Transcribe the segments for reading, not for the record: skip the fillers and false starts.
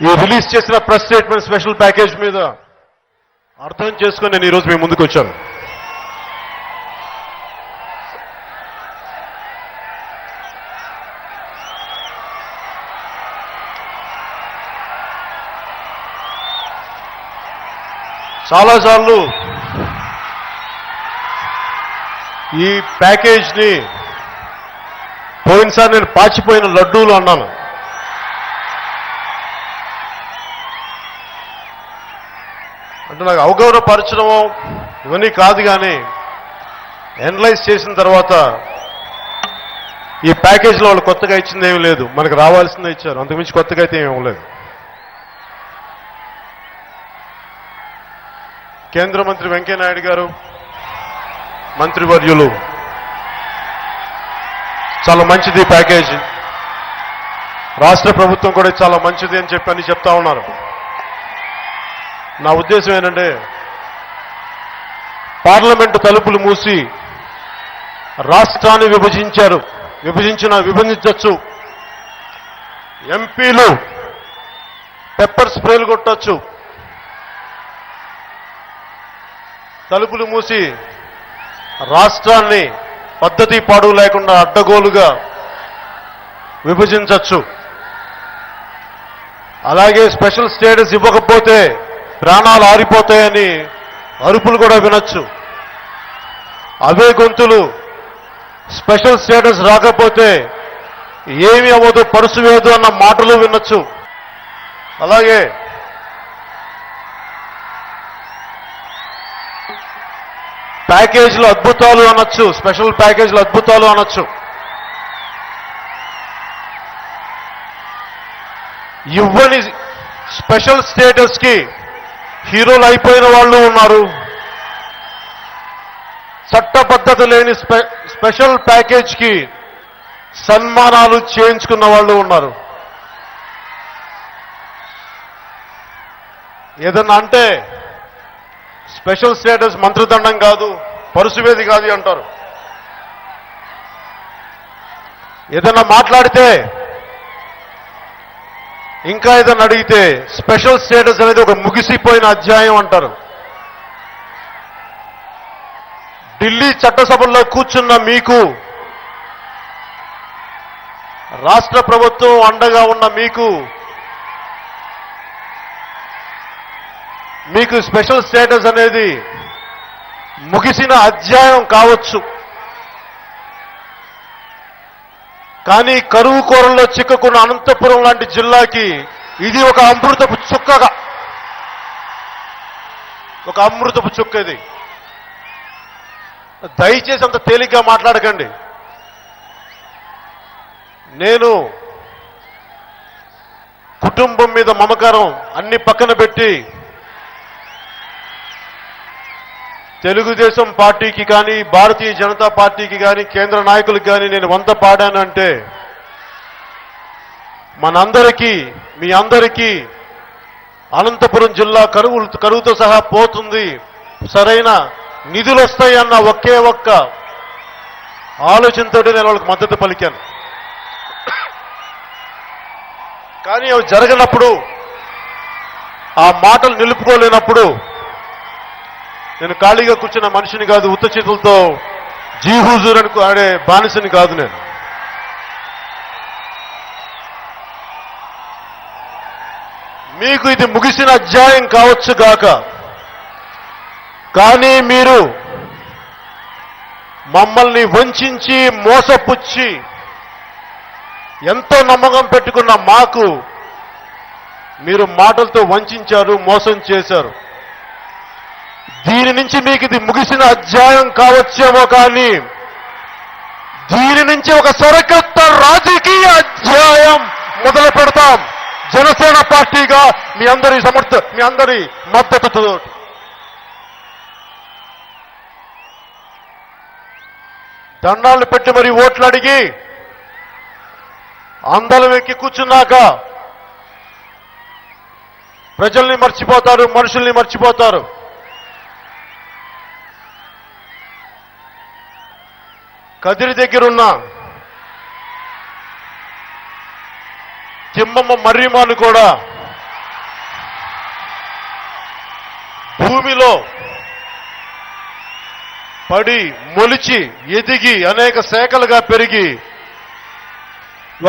ఈ రిలీజ్ చేసిన press statement special package మీద అర్థం చేసుకుని నేను ఈరోజు మీ ముందుకు వచ్చాను. చాలాసార్లు ఈ ప్యాకేజ్ని పోయినసారి నేను పాచిపోయిన లడ్డూలు అన్నాను. అంటే నాకు అవగాహనపరచడమో ఇవన్నీ కాదు, కానీ ఎనలైజ్ చేసిన తర్వాత ఈ ప్యాకేజీలో వాళ్ళు కొత్తగా ఇచ్చింది ఏమీ లేదు, మనకు రావాల్సిందే ఇచ్చారు, అంతకుమించి కొత్తగా అయితే ఏమీ లేదు. కేంద్ర మంత్రి వెంకయ్యనాయుడు గారు, మంత్రివర్యులు చాలా మంచిది ప్యాకేజీ, రాష్ట్ర ప్రభుత్వం కూడా చాలా మంచిది అని చెప్పి చెప్తా ఉన్నారు. నా ఉద్దేశం ఏంటంటే పార్లమెంటు తలుపులు మూసి రాష్ట్రాన్ని విభజించవచ్చు, ఎంపీలు పెప్పర్ స్ప్రేలు కొట్టొచ్చు, తలుపులు మూసి రాష్ట్రాన్ని పద్ధతి పాడు లేకుండా అడ్డగోలుగా విభజించవచ్చు. అలాగే స్పెషల్ స్టేటస్ ఇవ్వకపోతే ప్రాణాలు ఆరిపోతాయని అరుపులు కూడా వినొచ్చు. అవే గొంతులు స్పెషల్ స్టేటస్ రాకపోతే ఏమి అవ్వదు, పరుసు వేయదు అన్న మాటలు వినొచ్చు. అలాగే ప్యాకేజీలు అద్భుతాలు అనొచ్చు, స్పెషల్ ప్యాకేజీలు అద్భుతాలు అనొచ్చు. ఇవ్వని స్పెషల్ స్టేటస్ కి హీరోలు అయిపోయిన వాళ్ళు ఉన్నారు, చట్టబద్ధత లేని స్పెషల్ ప్యాకేజ్ కి సన్మానాలు చేయించుకున్న వాళ్ళు ఉన్నారు. ఏదన్నా అంటే స్పెషల్ స్టేటస్ మంత్రిదండం కాదు, పరుసువేది కాదు అంటారు. ఏదన్నా మాట్లాడితే, ఇంకా ఏదన్నా అడిగితే స్పెషల్ స్టేటస్ అనేది ఒక ముగిసిపోయిన అధ్యాయం అంటారు. ఢిల్లీ చట్టసభల్లో కూర్చున్న మీకు, రాష్ట్ర ప్రభుత్వం అండగా ఉన్న మీకు స్పెషల్ స్టేటస్ అనేది ముగిసిన అధ్యాయం కావచ్చు, కానీ కరువు కోరల్లో చిక్కుకున్న అనంతపురం లాంటి జిల్లాకి ఇది ఒక అమృతపు చుక్క. ఇది దయచేసి అంత తేలిగ్గా మాట్లాడకండి. నేను కుటుంబం మీద మమకారం అన్ని పక్కన పెట్టి తెలుగుదేశం పార్టీకి కానీ, భారతీయ జనతా పార్టీకి కానీ, కేంద్ర నాయకులకు కానీ నేను వంత పాడానంటే మనందరికీ, మీ అందరికీ అనంతపురం జిల్లా కరువుతో సహా పోతుంది, సరైన నిధులు వస్తాయన్న ఒకే ఒక్క ఆలోచనతో నేను వాళ్ళకి మద్దతు పలికాను. కానీ అవి జరగనప్పుడు, ఆ మాటలు నిలుపుకోలేనప్పుడు నేను ఖాళీగా కూర్చున్న మనిషిని కాదు, ఉత్త చేతులతో జీహూజూర్ అని ఆడే బానిసని కాదు. నేను మీకు ఇది ముగిసిన అధ్యాయం కావచ్చు గాక, కానీ మీరు మమ్మల్ని వంచి మోసపుచ్చి ఎంతో నమ్మకం పెట్టుకున్న మాకు మీరు మాటలతో వంచారు, మోసం చేశారు. దీని నుంచి మీకు ఇది ముగిసిన అధ్యాయం కావచ్చేమో, కానీ దీని నుంచి ఒక సరికొత్త రాజకీయ అధ్యాయం మొదలు పెడతాం జనసేన పార్టీగా, మీ అందరి మద్దతుతో. దండాలు పెట్టి మరి ఓట్లు అడిగి అందరం ఎక్కి కూర్చున్నాక ప్రజల్ని మర్చిపోతారు, మనుషుల్ని మర్చిపోతారు. కదిరి దగ్గరున్న తిమ్మమ్మ మర్రిమాను కూడా భూమిలో పడి మొలిచి ఎదిగి అనేక శాఖలుగా పెరిగి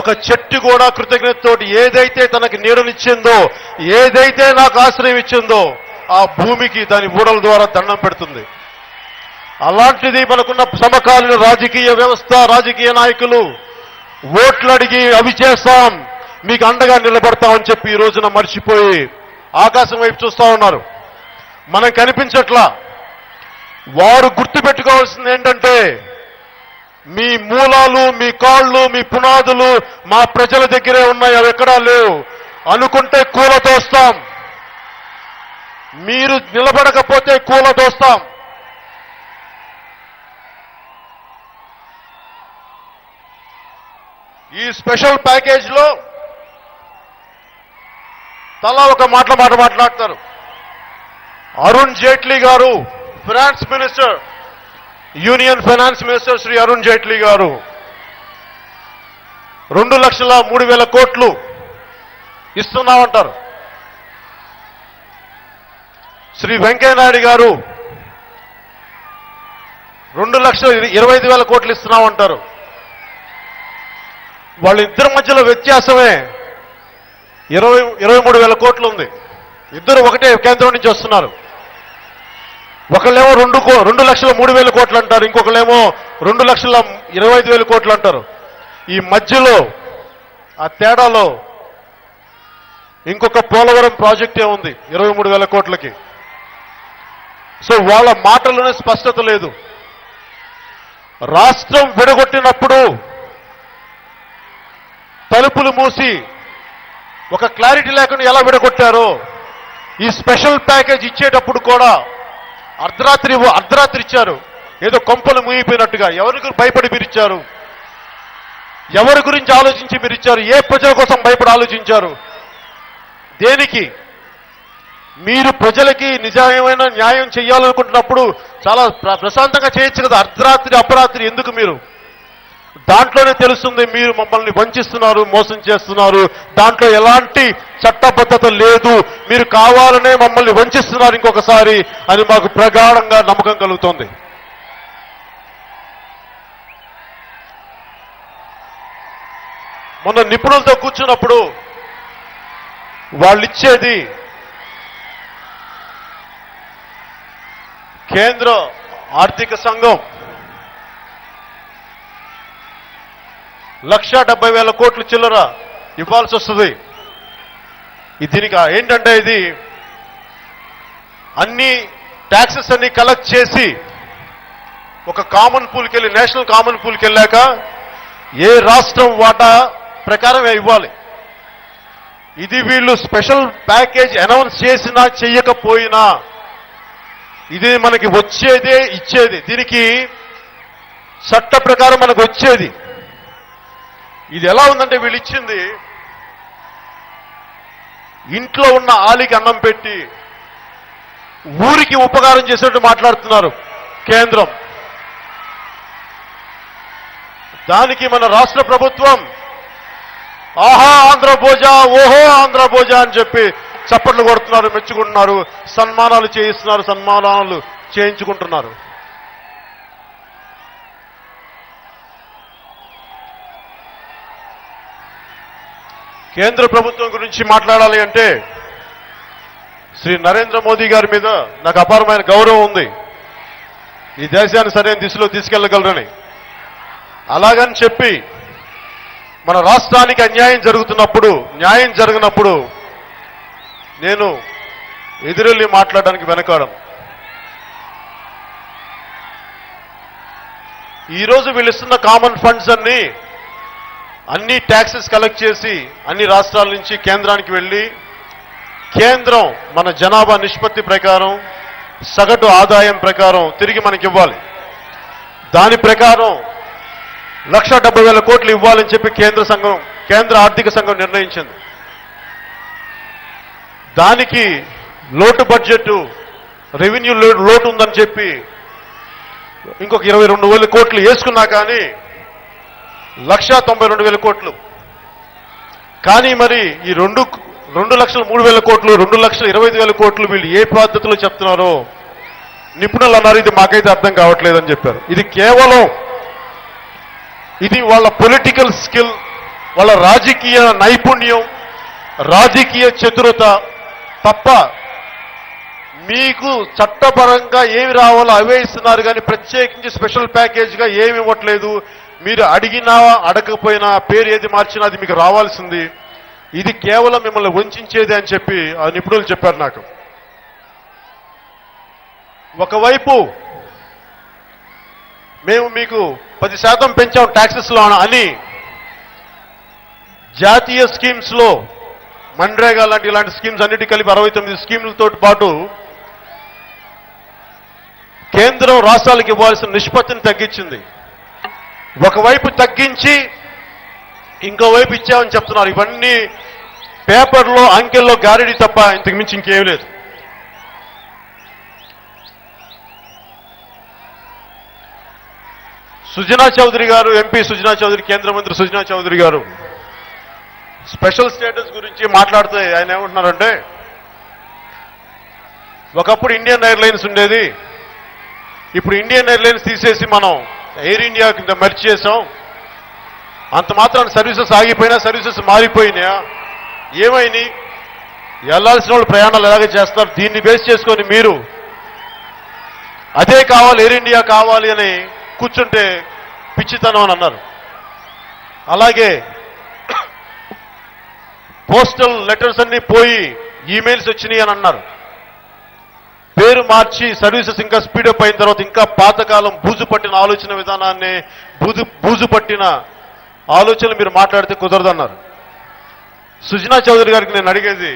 ఒక చెట్టు కూడా కృతజ్ఞతతోటి ఏదైతే తనకి నీడనిచ్చిందో, ఏదైతే నాకు ఆశ్రయం ఇచ్చిందో ఆ భూమికి దాని ఊడల ద్వారా దండం పెడుతుంది. అలాంటిది మనకున్న సమకాలీన రాజకీయ వ్యవస్థ, రాజకీయ నాయకులు ఓట్లు అడిగి అవి చేస్తాం, మీకు అండగా నిలబడతామని చెప్పి ఈ రోజున మర్చిపోయి ఆకాశం వైపు చూస్తా ఉన్నారు. మనం కనిపించట్లా. వారు గుర్తుపెట్టుకోవాల్సింది ఏంటంటే, మీ మూలాలు, మీ కాళ్ళు, మీ పునాదులు మా ప్రజల దగ్గరే ఉన్నాయి, అవి ఎక్కడా లేవు. అనుకుంటే కూలతోస్తాం, మీరు నిలబడకపోతే కూలతోస్తాం. ఈ స్పెషల్ ప్యాకేజ్లో తలా ఒక మాట మాట్లాడతారు. అరుణ్ జైట్లీ గారు, finance minister, union finance minister Shri Arun Jaitley గారు 2,03,000 కోట్లు ఇస్తున్నామంటారు. శ్రీ వెంకయ్యనాయుడు గారు 2,25,000 కోట్లు ఇస్తున్నామంటారు. వాళ్ళిద్దరి మధ్యలో వ్యత్యాసమే 23,000 కోట్లు ఉంది. ఇద్దరు ఒకటే కేంద్రం నుంచి వస్తున్నారు. ఒకళ్ళేమో 2,03,000 కోట్లు అంటారు, ఇంకొకళ్ళేమో 2,25,000 కోట్లు అంటారు. ఈ మధ్యలో ఆ తేడాలో ఇంకొక పోలవరం ప్రాజెక్టే ఉంది 23,000 కోట్లకి. సో వాళ్ళ మాటల్లోనే స్పష్టత లేదు. రాష్ట్రం విడగొట్టినప్పుడు తలుపులు మూసి ఒక క్లారిటీ లేకుండా ఎలా విడగొట్టారో, ఈ స్పెషల్ ప్యాకేజ్ ఇచ్చేటప్పుడు కూడా అర్ధరాత్రి ఇచ్చారు. ఏదో కొంపలు ముగిపోయినట్టుగా. ఎవరికి భయపడి మీరు ఇచ్చారు? ఎవరి గురించి ఆలోచించి మీరు ఇచ్చారు? ఏ ప్రజల కోసం భయపడి ఆలోచించారు? దేనికి? మీరు ప్రజలకి నిజమైన న్యాయం చేయాలనుకుంటున్నప్పుడు చాలా ప్రశాంతంగా చేయొచ్చు కదా. అర్ధరాత్రి అపరాత్రి ఎందుకు? మీరు దాంట్లోనే తెలుస్తుంది మీరు మమ్మల్ని వంచిస్తున్నారు, మోసం చేస్తున్నారు. దాంట్లో ఎలాంటి చట్టబద్ధత లేదు. మీరు కావాలనే మమ్మల్ని వంచిస్తున్నారు ఇంకొకసారి అని మాకు ప్రగాఢంగా నమ్మకం కలుగుతోంది. మొన్న నిపుణులతో కూర్చున్నప్పుడు వాళ్ళిచ్చేది కేంద్ర ఆర్థిక సంఘం 1,70,000 కోట్లు చిల్లర ఇవ్వాల్సి వస్తుంది. దీనికి ఏంటంటే, ఇది అన్ని ట్యాక్సెస్ అన్ని కలెక్ట్ చేసి ఒక కామన్ పూల్కి వెళ్ళి, నేషనల్ కామన్ పూల్కి వెళ్ళాక ఏ రాష్ట్రం వాటా ప్రకారం ఇవ్వాలి. ఇది వీళ్ళు స్పెషల్ ప్యాకేజ్ అనౌన్స్ చేసినా చెయ్యకపోయినా ఇది మనకి వచ్చేదే ఇచ్చేది. దీనికి చట్ట ప్రకారం మనకు వచ్చేది. ఇది ఎలా ఉందంటే, వీళ్ళు ఇచ్చింది ఇంట్లో ఉన్న ఆలికి అన్నం పెట్టి ఊరికి ఉపకారం చేసినట్టు మాట్లాడుతున్నారు కేంద్రం. దానికి మన రాష్ట్ర ప్రభుత్వం ఆహా ఆంధ్రభోజ, ఓహో ఆంధ్రభోజ అని చెప్పి చప్పట్లు కొడుతున్నారు, మెచ్చుకుంటున్నారు, సన్మానాలు చేయిస్తున్నారు, సన్మానాలు చేయించుకుంటున్నారు. కేంద్ర ప్రభుత్వం గురించి మాట్లాడాలి అంటే శ్రీ నరేంద్ర మోదీ గారి మీద నాకు అపారమైన గౌరవం ఉంది. ఈ దేశాన్ని సరైన దిశలో తీసుకెళ్లగలరని. అలాగని చెప్పి మన రాష్ట్రానికి అన్యాయం జరుగుతున్నప్పుడు, న్యాయం జరగనప్పుడు నేను ఎదురెళ్ళి మాట్లాడడానికి వెనకాడను. ఈరోజు వీళ్ళు ఇస్తున్న కామన్ ఫండ్స్ అన్ని ట్యాక్సెస్ కలెక్ట్ చేసి అన్ని రాష్ట్రాల నుంచి కేంద్రానికి వెళ్ళి, కేంద్రం మన జనాభా నిష్పత్తి ప్రకారం సగటు ఆదాయం ప్రకారం తిరిగి మనకి ఇవ్వాలి. దాని ప్రకారం 1,70,000 కోట్లు ఇవ్వాలని చెప్పి కేంద్ర ఆర్థిక సంఘం నిర్ణయించింది. దానికి లోటు బడ్జెట్, రెవెన్యూ లోటు ఉందని చెప్పి ఇంకొక 22,000 కోట్లు వేసుకున్నా కానీ 1,92,000 కోట్లు. కానీ మరి ఈ 2,03,000 కోట్లు, 2,25,000 కోట్లు వీళ్ళు ఏ పద్ధతిలో చెప్తున్నారో నిపుణులు అన్నారు, ఇది మాకైతే అర్థం కావట్లేదని చెప్పారు. ఇది కేవలం ఇది వాళ్ళ పొలిటికల్ స్కిల్, వాళ్ళ రాజకీయ నైపుణ్యం, రాజకీయ చతురత తప్ప మీకు చట్టపరంగా ఏమి రావాలో అవే ఇస్తున్నారు కానీ ప్రత్యేకించి స్పెషల్ ప్యాకేజ్గా ఏమి ఇవ్వట్లేదు. మీరు అడిగినా అడగకపోయినా పేరు ఏది మార్చినా అది మీకు రావాల్సింది. ఇది కేవలం మిమ్మల్ని వంచేది అని చెప్పి ఆ నిపుణులు చెప్పారు నాకు. ఒకవైపు మేము మీకు 10% పెంచాం ట్యాక్సెస్లో అని జాతీయ స్కీమ్స్ లో మన్రేగా లాంటి ఇలాంటి స్కీమ్స్ అన్నిటి కలిపి 69 స్కీములతో పాటు కేంద్రం రాష్ట్రాలకు ఇవ్వాల్సిన నిష్పత్తిని తగ్గించింది. ఒకవైపు తగ్గించి ఇంకోవైపు ఇచ్చామని చెప్తున్నారు. ఇవన్నీ పేపర్లో అంకెల్లో గారిడి తప్ప ఇంతకు మించి ఇంకేం లేదు. సుజనా చౌదరి గారు, ఎంపీ సుజనా చౌదరి, కేంద్ర మంత్రి సుజనా చౌదరి గారు స్పెషల్ స్టేటస్ గురించి మాట్లాడితే ఆయన ఏమంటున్నారంటే, ఒకప్పుడు ఇండియన్ ఎయిర్లైన్స్ ఉండేది, ఇప్పుడు ఇండియన్ ఎయిర్లైన్స్ తీసేసి మనం ఎయిర్ ఇండియా కింద మెర్జ్ చేసాం, అంత మాత్రాన్ని సర్వీసెస్ ఆగిపోయినా సర్వీసెస్ మారిపోయినాయా, ఏమైంది, వెళ్లాల్సిన వాళ్ళు ప్రయాణాలు ఎలాగే చేస్తారు, దీన్ని బేస్ చేసుకొని మీరు అదే కావాలి ఎయిర్ ఇండియా కావాలి అని కూర్చుంటే పిచ్చితనం అని అన్నారు. అలాగే పోస్టల్ లెటర్స్ అన్ని పోయి ఈమెయిల్స్ వచ్చినాయి అని అన్నారు. పేరు మార్చి సర్వీసెస్ ఇంకా స్పీడప్ అయిన తర్వాత ఇంకా పాతకాలం బూజు పట్టిన ఆలోచన విధానాన్ని బూజు పట్టిన ఆలోచనలు మీరు మాట్లాడితే కుదరదన్నారు. సుజనా చౌదరి గారికి నేను అడిగేది,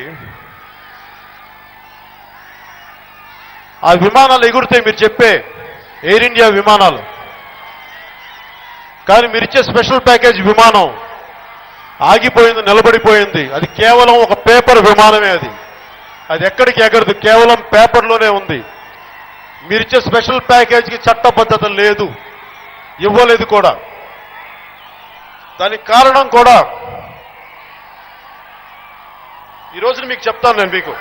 ఆ విమానాలు ఎగురుతాయి మీరు చెప్పే ఎయిర్ ఇండియా విమానాలు, కానీ మీరిచ్చే స్పెషల్ ప్యాకేజ్ విమానం ఆగిపోయింది, నిలబడిపోయింది. అది కేవలం ఒక పేపర్ విమానమే, అది ఎక్కడికి ఎగరదు, కేవలం పేపర్లోనే ఉంది. మీరిచ్చే స్పెషల్ ప్యాకేజీకి చట్టబద్ధత లేదు, ఇవ్వలేదు కూడా. దానికి కారణం కూడా ఈరోజు మీకు చెప్తాను నేను. మీకు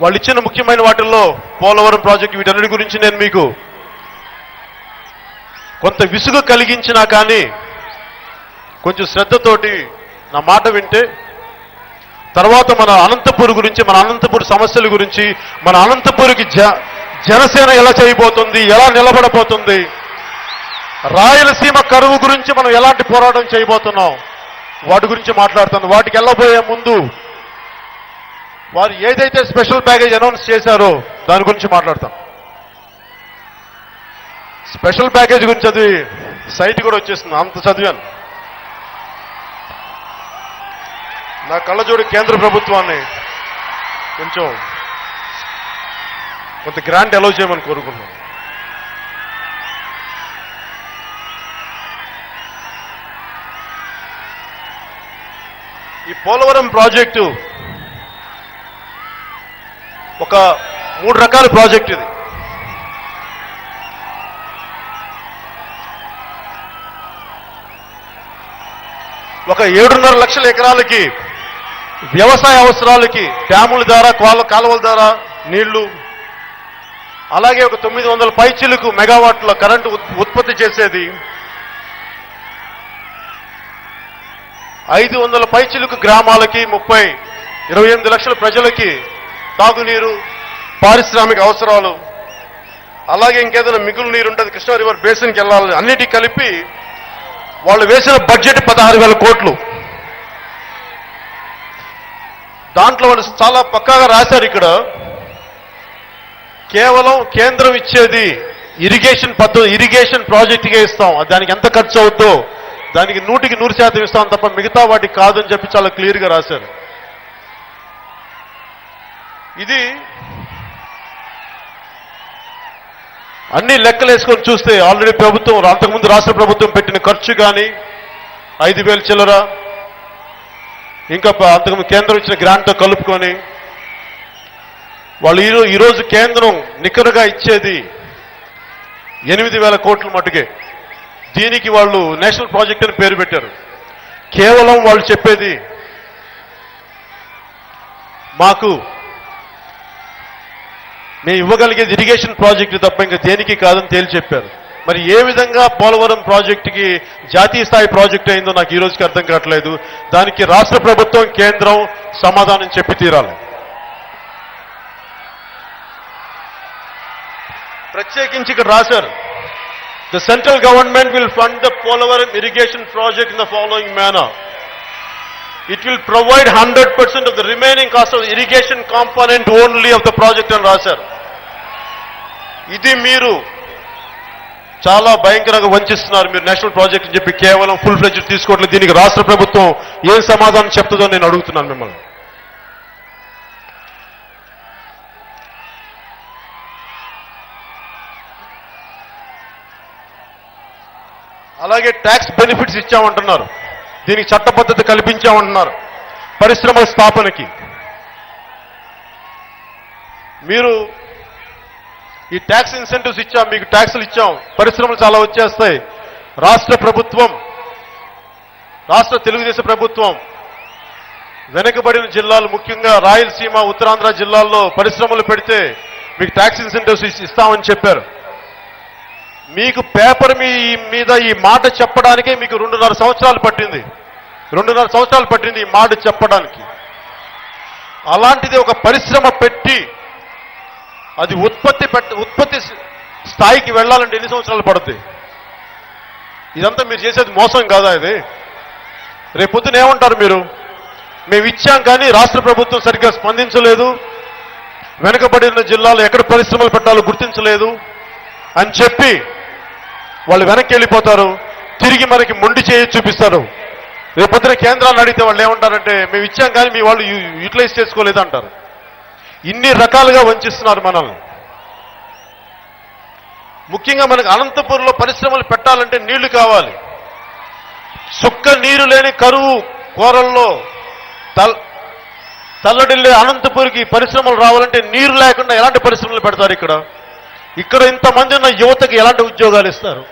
వాళ్ళు ఇచ్చిన ముఖ్యమైన వాటిల్లో పోలవరం ప్రాజెక్టు, వీటన్నిటి గురించి నేను మీకు కొంత విసుగు కలిగించినా కానీ కొంచెం శ్రద్ధతోటి నా మాట వింటే తర్వాత మన అనంతపూర్ గురించి, మన అనంతపూర్ సమస్యల గురించి, మన అనంతపూర్కి జనసేన ఎలా చేయబోతుంది, ఎలా నిలబడబోతుంది, రాయలసీమ కరువు గురించి మనం ఎలాంటి పోరాటం చేయబోతున్నాం, వాటి గురించి మాట్లాడుతుంది. వాటికి వెళ్ళబోయే ముందు వారు ఏదైతే స్పెషల్ ప్యాకేజ్ అనౌన్స్ చేశారో దాని గురించి మాట్లాడతాం. స్పెషల్ ప్యాకేజ్ గురించి చదివి సైట్ కూడా వచ్చేస్తుంది, అంత చదివాను. నా కళ్ళజోడి కేంద్ర ప్రభుత్వాన్ని కొంత గ్రాంట్ అలౌ చేయమని కోరుకున్నాను. ఈ పోలవరం ప్రాజెక్టు ఒక 3 రకాల ప్రాజెక్ట్. ఇది ఒక 7.5 లక్షల ఎకరాలకి వ్యవసాయ అవసరాలకి డ్యాముల ద్వారా, కాలువల ద్వారా నీళ్లు, అలాగే ఒక 900 పైచిలుకు మెగావాట్ల కరెంటు ఉత్పత్తి చేసేది, 500 పైచిలుకు గ్రామాలకి 28 లక్షల ప్రజలకి తాగునీరు, పారిశ్రామిక అవసరాలు, అలాగే ఇంకేదైనా మిగులు నీరు ఉంటుంది కృష్ణా రివర్ బేసిన్కి వెళ్ళాలి, అన్నిటికీ కలిపి వాళ్ళు వేసిన బడ్జెట్ 16,000 కోట్లు. దాంట్లో వాళ్ళు చాలా పక్కాగా రాశారు. ఇక్కడ కేవలం కేంద్రం ఇచ్చేది ఇరిగేషన్ ప్రాజెక్టుగా ఇస్తాం, దానికి ఎంత ఖర్చు అవుతుందో దానికి 100% ఇస్తాం తప్ప మిగతా వాటికి కాదని చెప్పి చాలా క్లియర్గా రాశారు. ఇది అన్ని లెక్కలు వేసుకొని చూస్తే ఆల్రెడీ ప్రభుత్వం, అంతకుముందు రాష్ట్ర ప్రభుత్వం పెట్టిన ఖర్చు కానీ 5,000 చిల్లర, ఇంకా అంతకుముందు కేంద్రం ఇచ్చిన గ్రాంట్తో కలుపుకొని వాళ్ళు ఈరోజు కేంద్రం నికరగా ఇచ్చేది 8,000 కోట్ల మటుకే. దీనికి వాళ్ళు నేషనల్ ప్రాజెక్ట్ అని పేరు పెట్టారు. కేవలం వాళ్ళు చెప్పేది మాకు మేము ఇవ్వగలిగేది ఇరిగేషన్ ప్రాజెక్టు తప్ప ఇంకా దేనికి కాదని తేల్చి చెప్పారు. మరి ఏ విధంగా పోలవరం ప్రాజెక్టుకి జాతీయ స్థాయి ప్రాజెక్టు అయిందో నాకు ఈ రోజుకి అర్థం కావట్లేదు. దానికి రాష్ట్ర ప్రభుత్వం, కేంద్రం సమాధానం చెప్పి తీరాలి. ప్రత్యేకించి ఇక్కడ రాశారు, the central government will fund the Polavaram irrigation project in the following manner. It will provide 100% of the remaining cost of the irrigation component only of the project అని రాశారు. ఇది మీరు చాలా భయంకరంగా వంచిస్తున్నారు. మీరు నేషనల్ ప్రాజెక్ట్ అని చెప్పి కేవలం ఫుల్ ఫ్లెడ్జ్ తీసుకోవట్లేదు. దీనికి రాష్ట్ర ప్రభుత్వం ఏం సమాధానం చెప్తుందో నేను అడుగుతున్నాను మిమ్మల్ని. అలాగే ట్యాక్స్ బెనిఫిట్స్ ఇచ్చామంటున్నారు, దీనికి చట్టబద్ధత కల్పించామంటున్నారు పరిశ్రమల స్థాపనకి. మీరు ఈ ట్యాక్స్ ఇన్సెంటివ్స్ ఇచ్చాం, మీకు ట్యాక్సులు ఇచ్చాం, పరిశ్రమలు చాలా వచ్చేస్తాయి. రాష్ట్ర తెలుగుదేశం ప్రభుత్వం వెనుకబడిన జిల్లాలు, ముఖ్యంగా రాయలసీమ, ఉత్తరాంధ్ర జిల్లాల్లో పరిశ్రమలు పెడితే మీకు ట్యాక్స్ ఇన్సెంటివ్స్ ఇస్తామని చెప్పారు. మీకు పేపర్ మీద ఈ మాట చెప్పడానికే మీకు 2.5 సంవత్సరాలు పట్టింది. 2.5 సంవత్సరాలు పట్టింది ఈ మాట చెప్పడానికి. అలాంటిది ఒక పరిశ్రమ పెట్టి అది ఉత్పత్తి స్థాయికి వెళ్ళాలంటే ఎన్ని సంవత్సరాలు పడుతుంది? ఇదంతా మీరు చేసేది మోసం కాదా? ఇది రేపొద్దున ఏమంటారు మీరు? మేము ఇచ్చాం కానీ రాష్ట్ర ప్రభుత్వం సరిగ్గా స్పందించలేదు, వెనుకబడిన జిల్లాలో ఎక్కడ పరిశ్రమలు పెట్టాలో గుర్తించలేదు అని చెప్పి వాళ్ళు వెనక్కి వెళ్ళిపోతారు. తిరిగి మనకి మొండి చేయి చూపిస్తారు. రేపొద్దున కేంద్రాన్ని అడిగితే వాళ్ళు ఏమంటారంటే మేము ఇచ్చాం కానీ మీ వాళ్ళు యూటిలైజ్ చేసుకోలేదు అంటారు. ఇన్ని రకాలుగా వంచిస్తున్నారు మనల్ని. ముఖ్యంగా మనకు అనంతపురంలో పరిశ్రమలు పెట్టాలంటే నీళ్లు కావాలి. సుక్క నీరు లేని కరువు కోరల్లో తల్లడిల్లే అనంతపురికి పరిశ్రమలు రావాలంటే నీరు లేకుండా ఎలాంటి పరిశ్రమలు పెడతారు? ఇక్కడ ఇంతమంది ఉన్న యువతకి ఎలాంటి ఉద్యోగాలు ఇస్తారు?